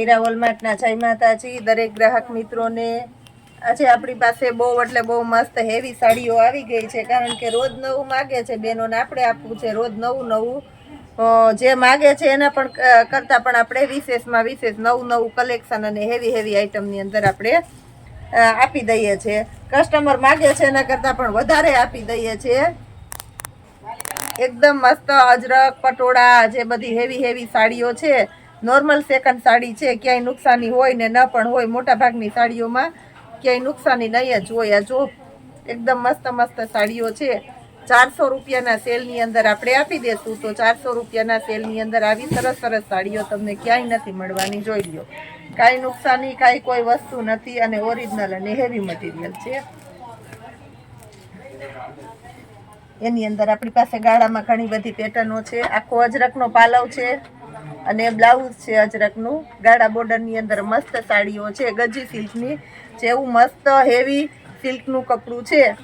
મીરા વોલમાર્ટના જય માતાજી દરેક ગ્રાહક મિત્રોને। આજે આપણી પાસે બહુ એટલે બહુ મસ્ત હેવી સાડીઓ આવી ગઈ છે, કારણ કે રોજ નવું માગે છે બહેનોને, આપણે આપવું છે રોજ નવું નવું। જે માગે છે એના પણ કરતાં પણ આપણે વિશેષમાં વિશેષ નવું નવું કલેક્શન અને હેવી હેવી આઇટમની અંદર આપણે આપી દઈએ છીએ। કસ્ટમર માગે છે એના કરતાં પણ વધારે આપી દઈએ છીએ। એકદમ મસ્ત અજરક પટોળા જે બધી હેવી હેવી સાડીઓ છે, નોર્મલ સેકન્ડ સાડી છે, ક્યાંય નુકસાની હોય ને ન પણ હોય, મોટા ભાગની સાડીઓમાં ક્યાંય નુકસાની નહીં જ હોય। આ જો એકદમ મસ્ત મસ્ત સાડીઓ છે, 400 રૂપિયાના સેલની અંદર આપણે આપી દેશું। તો 400 રૂપિયાના સેલની અંદર આવી સરસ સરસ સાડીઓ તમને ક્યાંય નથી મળવાની, જોઈ લો। કાંઈ નુકસાની કાંઈ કોઈ વસ્તુ નથી અને ઓરિજિનલ અને હેવી મટીરિયલ છે। એની અંદર આપણી પાસે ગાળામાં ઘણી બધી પેટર્નો છે। આખો અજરકનો પાલવ છે અને બ્લાઉઝ છે અજરકનું, ગાળા બોર્ડરની અંદર મસ્ત સાડીઓ છે, ગજી સિલ્કની જેવું મસ્ત હેવી સિલ્કનું કપડું છે।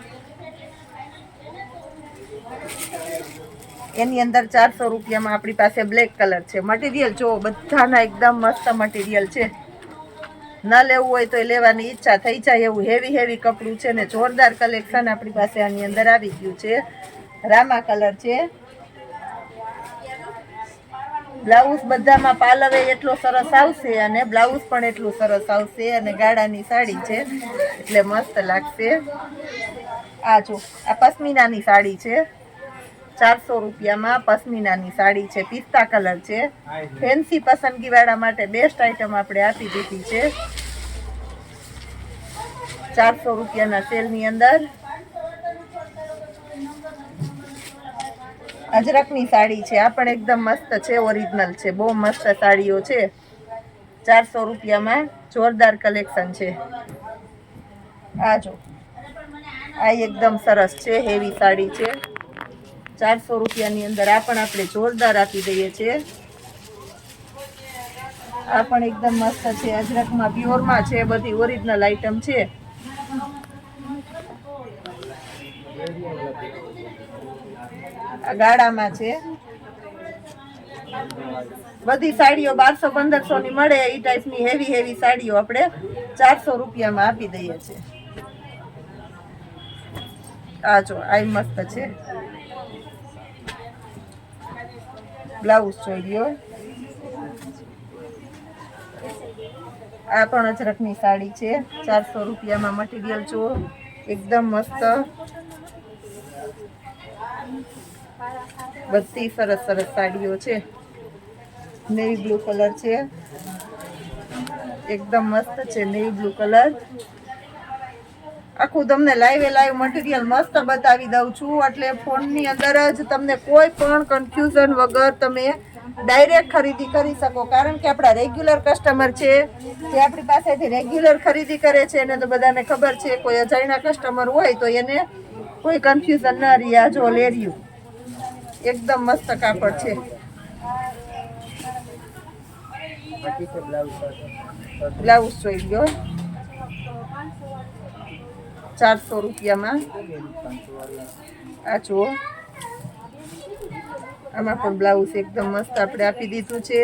એની અંદર 400 રૂપિયામાં આપણી પાસે બ્લેક કલર છે। મટીરિયલ જો બધાના એકદમ મસ્ત મટીરિયલ છે, ન લેવું હોય તો લેવાની ઈચ્છા થઈ જાય એવું હેવી હેવી કપડું છે ને જોરદાર કલેક્શન આપણી પાસે આની અંદર આવી ગયું છે। રામા કલર છે, બ્લાઉઝ બધામાં પાલવે એટલો સરસ આવશે અને બ્લાઉઝ પણ એટલું સરસ આવશે અને ગાળાની સાડી છે એટલે મસ્ત લાગશે। આ જો આ પશ્મિનાની સાડી છે, 400 રૂપિયામાં પશ્મિનાની સાડી છે, પિસ્તા કલર છે, ફેન્સી પસંદગીવાળા માટે બેસ્ટ આઈટમ આપણે આપી દીધી છે 400 રૂપિયાના સેલની અંદર। અજરકની સાડી છે, આ પણ એકદમ મસ્ત છે, ઓરિજિનલ છે, બહુ મસ્ત સાડીઓ છે। 400 રૂપિયામાં જોરદાર કલેક્શન છે। આ જો આ એકદમ સરસ છે, હેવી સાડી છે, 400 રૂપિયાની અંદર આ પણ આપણે જોરદાર આપી દઈએ છીએ। આ પણ એકદમ મસ્ત છે, અજરકમાં પ્યોરમાં છે, બધી ઓરિજિનલ આઈટમ છે। આ ગાળામાં છે, બધી સાડીઓ 1200-1500 ની મળે એ ટાઈપની હેવી હેવી સાડીઓ આપણે 400 રૂપિયામાં આપી દઈએ છીએ। આ જો આ મસ્ત છે, બ્લાઉઝ જોઈ લ્યો। આ પણ અજરકની સાડી છે, 400 રૂપિયામાં મટીરિયલ જો એકદમ મસ્ત, બધી સરસ સરસ સાડીઓ છે। નેવી બ્લુ કલર છે, એકદમ મસ્ત છે નેવી બ્લુ કલર। આખું તમને લાઈવ મટીરિયલ મસ્ત બતાવી દઉં છું, એટલે ફોનની અંદર જ તમને કોઈ પણ કન્ફ્યુઝન વગર તમે ડાયરેક્ટ ખરીદી કરી શકો, કારણ કે આપણા રેગ્યુલર કસ્ટમર છે, જે આપણી પાસેથી રેગ્યુલર ખરીદી કરે છે એને તો બધાને ખબર છે। કોઈ અજાણ્યા કસ્ટમર હોય તો એને કોઈ કન્ફ્યુઝન ના રહે। આ જો લેરિયું એકદમ મસ્ત કાપડ છે, બ્લાઉઝ જોઈ લો 400 રૂપિયામાં। આ જુઓ આમાં પણ બ્લાઉઝ એકદમ મસ્ત આપણે આપી દીધું છે,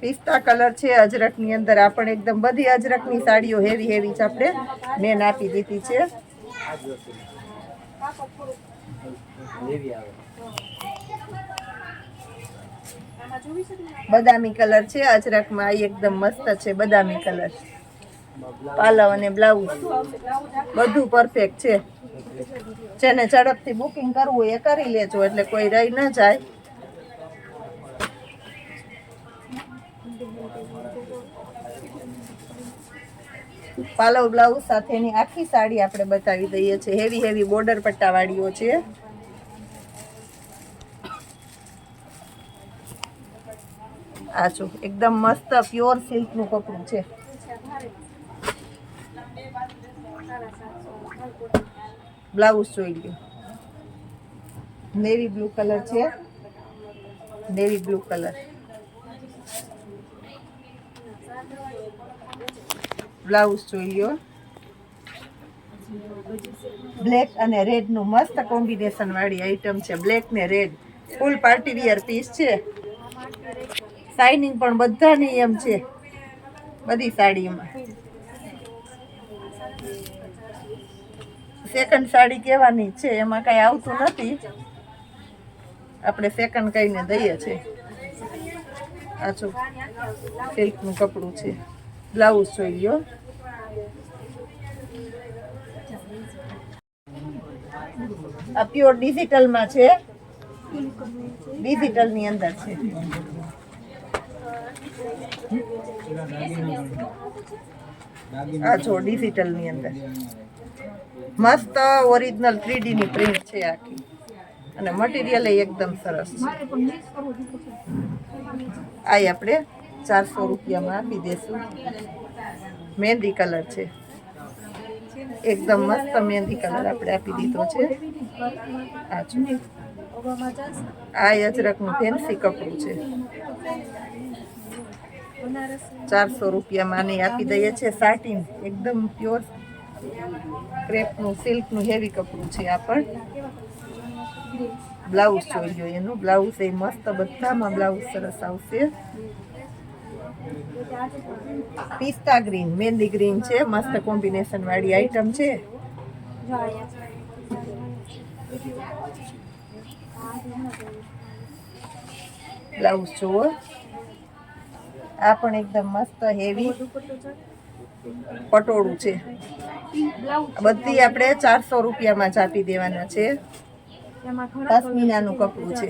પિસ્તા કલર છે અજરકની અંદર। આ પણ એકદમ બધી અજરકની સાડીઓ હેવી હેવી જ આપણે મેન આપી દીધી છે। બદામી કલર છે અજરકમાં, એકદમ મસ્ત છે બદામી કલર, પાલવ અને બ્લાઉઝ બધું પરફેક્ટ છે। જેને ઝડપથી બુકિંગ કરવું એ કરી લેજો, એટલે કોઈ રહી ન જાય। પાલવ બ્લાઉઝ સાથેની આખી સાડી આપણે બતાવી દઈએ છીએ, હેવી હેવી બોર્ડર પટ્ટાવાળીઓ છે। આ જો એકદમ મસ્ત પ્યોર સિલ્કનું કપડું છે, બ્લાઉઝ જોઈ લો નેવી બ્લુ કલર છે, નેવી બ્લુ કલર, બ્લાઉઝ જોઈ લો। બ્લેક અને રેડ નું મસ્ત કોમ્બિનેશન વાળી આઈટમ છે, બ્લેક ને રેડ, ફૂલ પાર્ટી વિયર પીસ છે, શાઇનિંગ પણ બધાની એમ છે। બધી સાડીમાં સેકન્ડ સાડી કહેવાની છે, એમાં કઈ આવતું નથી, આપણે સેકન્ડ કહીને દઈએ છીએ. આ જો સિલ્કનું કપડું છે, બ્લાઉઝ જોઈ લો. આ પ્યોર ડિજિટલમાં છે, ડિજિટલની અંદર છે. આ જો ડિજિટલની અંદર મસ્ત ઓરિજિનલ 3D ની પ્રિન્ટ છે આખી, અને મટીરિયલ એકદમ સરસ છે. આ આપણે 400 રૂપિયામાં આપી દેશું. મહેંદી કલર છે, એકદમ મસ્ત મહેંદી કલર આપણે આપી દીધો છે. આ જો આ અજરકનું ફેન્સી કપડું છે, 400 રૂપિયામાં આની આપી દઈએ છીએ. સાટીન એકદમ પ્યોર ક્રેપનું સિલ્કનું હેવી કપડું છે. આ પણ બ્લાઉઝ જોઈ લો, એનું બ્લાઉઝ એ મસ્ત, બધામાં બ્લાઉઝ સરસ આવશે. પિસ્તા ગ્રીન મહેંદી ગ્રીન છે, મસ્ત કોમ્બિનેશન વાળી આઈટમ છે. બ્લાઉઝ જુઓ, આ પણ એકદમ મસ્ત હેવી પટોળું છે. બધી આપણે 400 રૂપિયામાં જ આપી દેવાના છે. પશ્મિનાનું કપડું છે,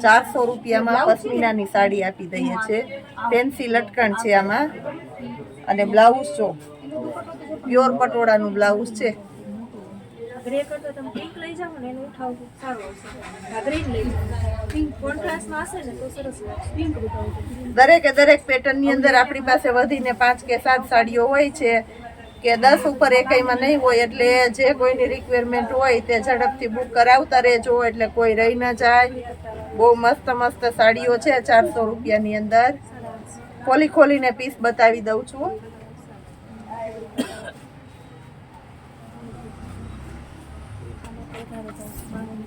400 રૂપિયામાં પશ્મિનાની સાડી આપી દઈએ છે. ફેન્સી લટકણ છે આમાં, અને બ્લાઉઝ જો પ્યોર પટોળાનું બ્લાઉઝ છે. દરેકે દરેક પેટર્ન ની અંદર આપણી પાસે વધીને 5 કે 7 સાડીઓ હોય છે, કે 10 ઉપર એકમાં નહીં હોય. એટલે જે કોઈની રિક્વાયરમેન્ટ હોય તે ઝડપથી બુક કરાવતા રહેજો, એટલે કોઈ રહી ના જાય. બહુ મસ્ત મસ્ત સાડીઓ છે 400 રૂપિયાની અંદર. ખોલીને પીસ બતાવી દઉં છું.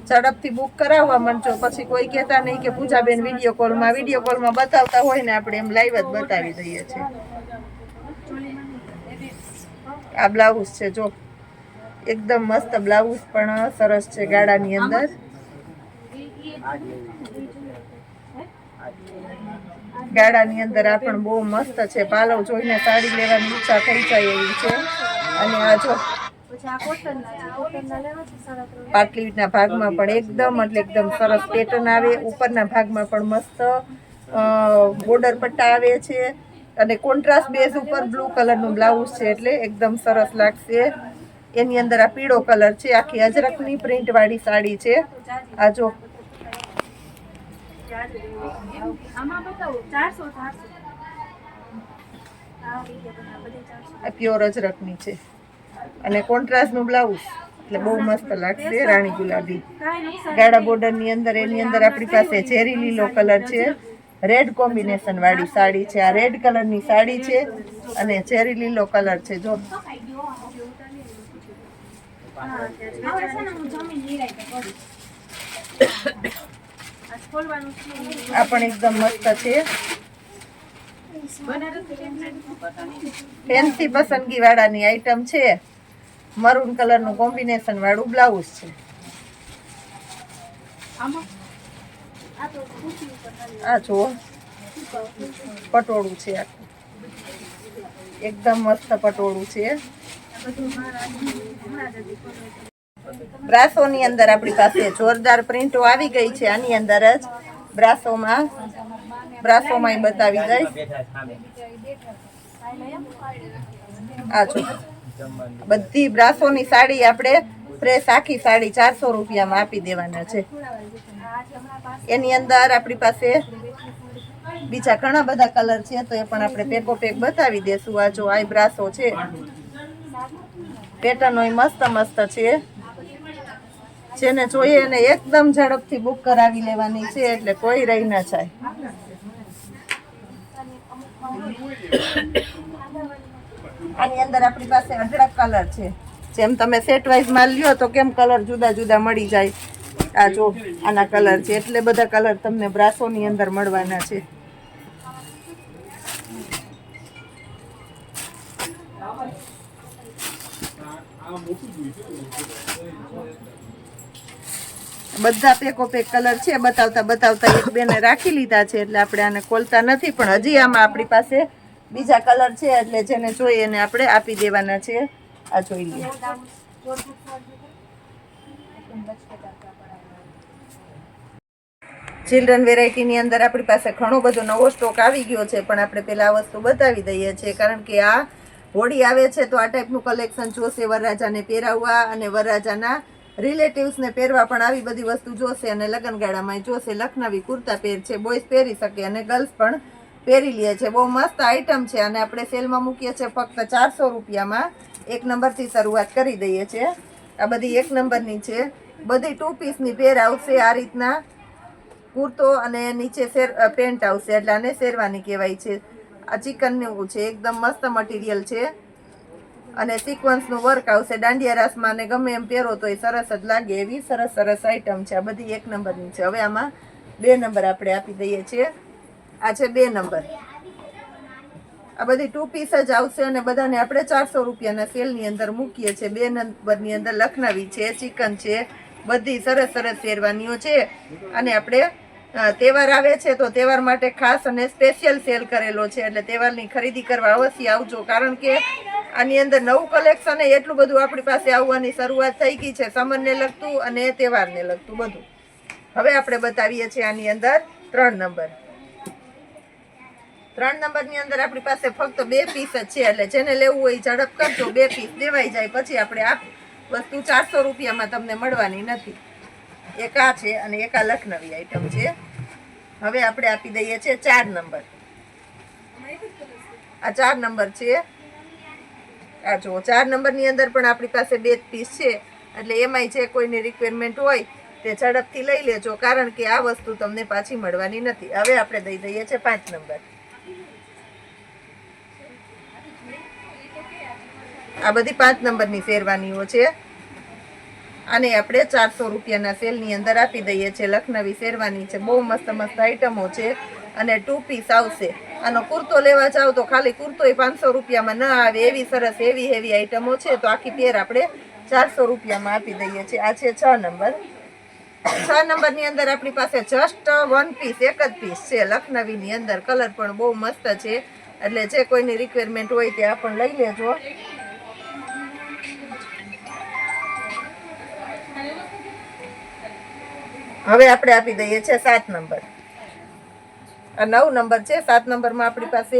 ઝડપથી બુક કરાવવા માંડજો, પછી કોઈ કહેતા નહીં કે પૂજાબેન વિડીયો કોલમાં બતાવતા હોય ને, આપણે એમ લાઈવ જ બતાવી દઈએ છીએ. આ બ્લાઉઝ છે જો, એકદમ મસ્ત બ્લાઉઝ પણ સરસ છે ગાળાની અંદર. ગાળાની અંદર આ પણ બહુ મસ્ત છે. પાલવ જોઈને સાડી લેવાની ઈચ્છા થઈ જાય એવી છે. અને આ જો પાટલીના ભાગમાં પણ એકદમ સરસ પેટર્ન આવે. ઉપરના ભાગમાં પણ મસ્ત બોર્ડર પટ્ટા આવે છે, અને કોન્ટ્રાસ્ટ બેઝ ઉપર બ્લુ કલરનું બ્લાઉઝ છે, એટલે એકદમ સરસ લાગશે. એની અંદર આ પીળો કલર છે, આખી અજરકની પ્રિન્ટ વાળી સાડી છે. આ જો આ પ્યોર અજરકની છે, અને કોન્ટ્રાસ્ટનું બ્લાઉઝ, એટલે બહુ મસ્ત લાગશે. રાણી ગુલાબી ગાળા બોર્ડરની અંદર, એની અંદર આપણી પાસે ચેરી લીલો કલર છે. રેડ કોમ્બિનેશન વાળી સાડી છે. આ રેડ કલરની સાડી છે, અને ચેરી લીલો કલર છે. જો આ પણ એકદમ મસ્ત છે. ફેન્સી પસંદગી વાળાની આઈટમ છે. મરૂન કલરનું કોમ્બિનેશન વાળું બ્લાઉઝ છે. આ જુઓ પટોળું છે, આખું એકદમ મસ્ત પટોળું છે. બ્રાસોની અંદર આપણી પાસે જોરદાર પ્રિન્ટો આવી ગઈ છે. આની અંદર જ બ્રાસોમાં બતાવી દઈશ. આ જો બધી બ્રાસોની સાડી આપણે ફ્રેશ આખી સાડી 400 રૂપિયામાં આપી દેવાના છે. એની અંદર આપણી પાસે બીજા ઘણા બધા કલર છે, તો એ પણ આપણે પેકો પેક બતાવી દેશું. આ જો આ બ્રાસો છે, પેટર્નો મસ્ત છે. જેને જોઈએ એને એકદમ ઝડપથી બુક કરાવી લેવાની છે, એટલે કોઈ રહી ના જાય. આની અંદર આપણી પાસે અઢળક કલર છે. જેમ તમે સેટ વાઇઝ માલ લ્યો તો કેમ કલર જુદા જુદા મળી જાય. આ જો આના કલર છે, એટલે બધા કલર તમને બ્રાસોની અંદર મળવાના છે. બધા પેકો પેક કલર છે, બતાવતા બતાવતા એક બેને રાખી લીધા છે એટલે આપણે આને ખોલતા નથી, પણ હજી આમાં આપણી પાસે બીજા કલર છે એટલે જેને જોઈએ એને આપણે આપી દેવાના છે. આ જોઈ લઈએ. ચિલ્ડ્રન વેરાયટીની અંદર આપણી પાસે ઘણો બધો નવો સ્ટોક આવી ગયો છે, પણ આપણે પહેલાં આ વસ્તુ બતાવી દઈએ છીએ કારણ કે આ હોળી આવે છે તો આ ટાઈપનું કલેક્શન જોશે, વરરાજાને પહેરાવવા અને વરરાજાના રિલેટિવ્સને પહેરવા પણ આવી બધી વસ્તુ જોશે, અને લગ્નગાળામાં જોશે. લખનવી કુર્તા પહેર છે, બોયઝ પહેરી શકે અને ગર્લ્સ પણ પહેરી લે છે. બહુ મસ્ત આઈટમ છે અને આપણે સેલમાં મૂકીએ છીએ ફક્ત 400 રૂપિયામાં. 1 નંબરથી શરૂઆત કરી દઈએ છીએ. આ બધી 1 નંબરની છે. બધી 2 પીસની પેર આવશે. આ રીતના કુર્તો અને નીચે પેન્ટ આવશે એટલે આને શેરવાની કહેવાય છે. આ ચિકનનું છે, એકદમ મસ્ત મટીરિયલ છે અને સિક્વન્સનું વર્ક આવશે. દાંડિયા રાસમાં ને ગમે એમ પહેરો તો એ સરસ જ લાગે એવી સરસ સરસ આઈટમ છે. આ બધી 1 નંબરની છે. હવે આમાં 2 નંબર આપણે આપી દઈએ છીએ. આ છે 2 નંબર. આ બધી 2 પીસ જ આવશે અને બધાને આપણે 400 રૂપિયાના સેલની અંદર મૂકીએ છીએ. 2 નંબરની અંદર લખનવી છે, ચિકન છે, બધી સરસ સરસ શેરવાનીઓ છે. અને આપણે તહેવાર આવે છે તો તહેવાર માટે ખાસ અને સ્પેશિયલ સેલ કરેલો છે એટલે તહેવારની ખરીદી કરવા અવશ્ય આવજો, કારણ કે આની અંદર નવું કલેક્શન એટલું બધું આપણી પાસે આવવાની શરૂઆત થઈ ગઈ છે, સમરને લગતું અને તહેવારને લગતું બધું. હવે આપણે બતાવીએ છીએ આની અંદર 3 નંબર. 3 નંબરની અંદર આપણી પાસે ફક્ત 2 પીસ જ છે એટલે જેને લેવું હોય ઝડપ કરજો. 2 પીસ દેવાઈ જાય પછી આપણે આ વસ્તુ 400 રૂપિયામાં તમને મળવાની નથી. એક આ છે અને એક આ લખનવી આઈટમ છે. હવે આપણે આપી દઈએ છીએ 4 નંબર. આ 4 નંબર છે. આ જુઓ 4 નંબરની અંદર પણ આપણી પાસે 2 પીસ છે એટલે એમાંય જે કોઈની રિક્વાયરમેન્ટ હોય તે ઝડપથી લઈ લેજો, કારણ કે આ વસ્તુ તમને પાછી મળવાની નથી. હવે આપણે દઈ દઈએ છીએ 5 નંબર. આ બધી 5 નંબરની શેરવાનીઓ છે. આને આપણે 400 રૂપિયાના સેલની અંદર આપી દઈએ છીએ. લખનવી શેરવાની છે, બહુ મસ્ત મસ્ત આઈટમો છે અને 2 પીસ આવશે. આનો કુર્તો લેવા જાવ તો ખાલી કુર્તોય 500 રૂપિયામાં ન આવે એવી સરસ હેવી આઈટમો છે, તો આખી પેર આપણે 400 રૂપિયામાં આપી દઈએ છીએ. આ છે 6 નંબર. 6 નંબરની અંદર આપણી પાસે જસ્ટ 1 પીસ, એક જ પીસ છે લખનવીની અંદર. કલર પણ બહુ મસ્ત છે એટલે જે કોઈની રિક્વાયરમેન્ટ હોય તે આ પણ લઈ લેજો. હવે આપણે આપી દઈએ છીએ 7 નંબર. આ 9 નંબર છે. 7 નંબરમાં આપણી પાસે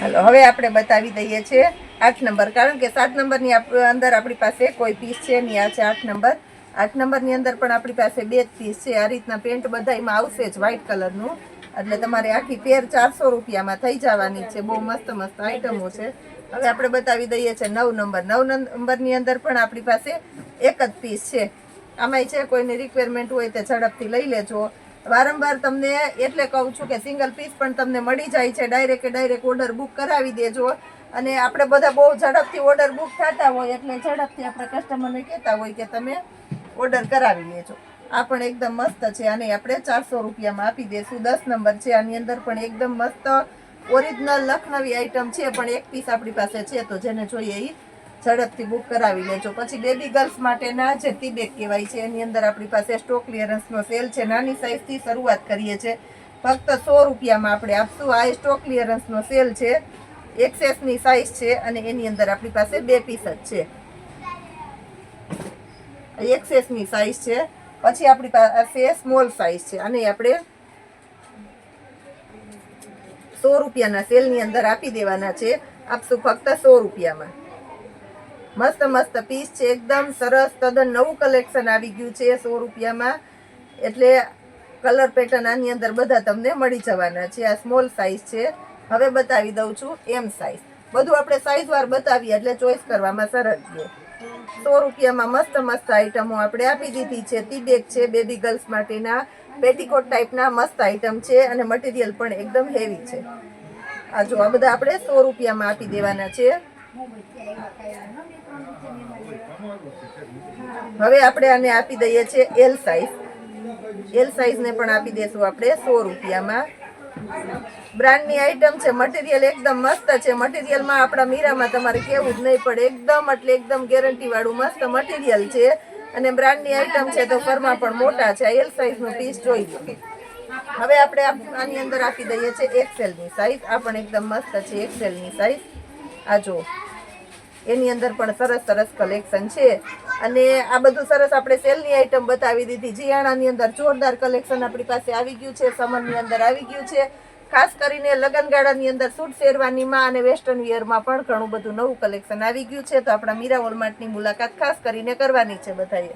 હાલો હવે આપણે બતાવી દઈએ છીએ 8 નંબર, કારણ કે 7 નંબરની અંદર આપણી પાસે કોઈ પીસ છે નહીં. આ છે 8 નંબર. 8 નંબરની અંદર પણ આપણી પાસે 2 પીસ છે. આ રીતના પેન્ટ બધામાં આવશે જ વ્હાઈટ કલરનું, એટલે તમારે આખી પેર 400 રૂપિયામાં થઈ જવાની છે. બહુ મસ્ત મસ્ત આઈટમો છે. હવે આપણે બતાવી દઈએ છીએ 9 નંબર. 9 નંબરની અંદર પણ આપણી પાસે એક જ પીસ છે. આમાંય છે કોઈની રિક્વાયરમેન્ટ હોય તે ઝડપથી લઈ લેજો. વારંવાર તમને એટલે કહું છું કે સિંગલ પીસ પણ તમને મળી જાય છે. ડાયરેક્ટ ઓર્ડર બુક કરાવી દેજો. અને આપણે બધા બહુ ઝડપથી ઓર્ડર બુક થતા હોય એટલે ઝડપથી આપણે કસ્ટમરને કહેતા હોય કે તમે ઓર્ડર કરાવી લેજો. આ પણ એકદમ મસ્ત છે. આને આપણે 400 રૂપિયામાં આપી દઈશું. 10 નંબર છે. આની અંદર પણ એકદમ મસ્ત ઓરિજિનલ લખનવી આઈટમ છે, પણ એક પીસ આપણી પાસે છે, તો જેને જોઈએ એ ઝડપથી બુક કરાવી લેજો. પછી બેબી ગર્લ્સ માટેના જે ટીબેગ કહેવાય છે એની અંદર આપણી પાસે સ્ટોક ક્લિયરન્સનો સેલ છે. નાની સાઇઝથી શરૂઆત કરીએ છીએ. ફક્ત 100 રૂપિયામાં આપણે આપશું. આ સ્ટોક ક્લિયરન્સનો સેલ છે. એક્સેસની સાઇઝ છે અને એની અંદર આપણી પાસે 2 પીસ જ છે. એક્સેસની સાઇઝ છે. પછી આપણી પાસે સ્મોલ સાઇઝ છે અને આપણે 100 રૂપિયાના સેલની અંદર આપી દેવાના છે. આપશું ફક્ત 100 રૂપિયામાં. મસ્ત મસ્ત પીસ છે, એકદમ સરસ તદ્દન નવું કલેક્શન આવી ગયું છે 100 રૂપિયામાં. એટલે કલર પેટર્ન આની અંદર બધા તમને મળી જવાના છે. આ સ્મોલ સાઇઝ છે. હવે બતાવી દઉં છું એમ સાઇઝ. બધું આપણે સાઇઝ વાર બતાવીએ એટલે ચોઈસ કરવામાં સરળ છે. 100 રૂપિયામાં મસ્ત મસ્ત આઈટમો આપણે આપી દીધી છે. ટીબેગ છે, બેબી ગર્લ્સ માટેના પેટીકોટ ટાઈપના મસ્ત આઈટમ છે અને મટીરિયલ પણ એકદમ હેવી છે. આ જો આ બધા આપણે 100 રૂપિયામાં આપી દેવાના છે. હવે આપણે આને આપી દઈએ છીએ એલ સાઇઝ. એલ સાઇઝને પણ આપી દેશું આપણે 100 રૂપિયામાં. બ્રાન્ડની આઈટમ છે, મટીરિયલ એકદમ મસ્ત છે. મટીરિયલમાં આપણા મીરામાં તમારે કેવું જ નહીં પડે, એકદમ એટલે એકદમ ગેરંટી વાળું મસ્ત મટીરિયલ છે અને બ્રાન્ડની આઈટમ છે તો ફરમાં પણ મોટા છે. એલ સાઈઝનું પીસ જોઈ લો. હવે આપણે આની અંદર આપી દઈએ છીએ એક્સેલની સાઈઝ. આ પણ એકદમ મસ્ત છે એક્સેલની સાઈઝ. આ જો એની અંદર પણ સરસ સરસ કલેક્શન છે અને આ બધું સરસ આપણે સેલની આઈટમ બતાવી દીધી. જીયાણાની અંદર જોરદાર કલેક્શન આપણી પાસે આવી ગયું છે, સમરની અંદર આવી ગયું છે. ખાસ કરીને લગનગાળાની અંદર સૂટ શેરવાનીમાં અને વેસ્ટર્ન વિયરમાં પણ ઘણું બધું નવું કલેક્શન આવી ગયું છે. તો આપણા મીરા વોલમાર્ટની મુલાકાત ખાસ કરીને કરવાની છે બધાએ.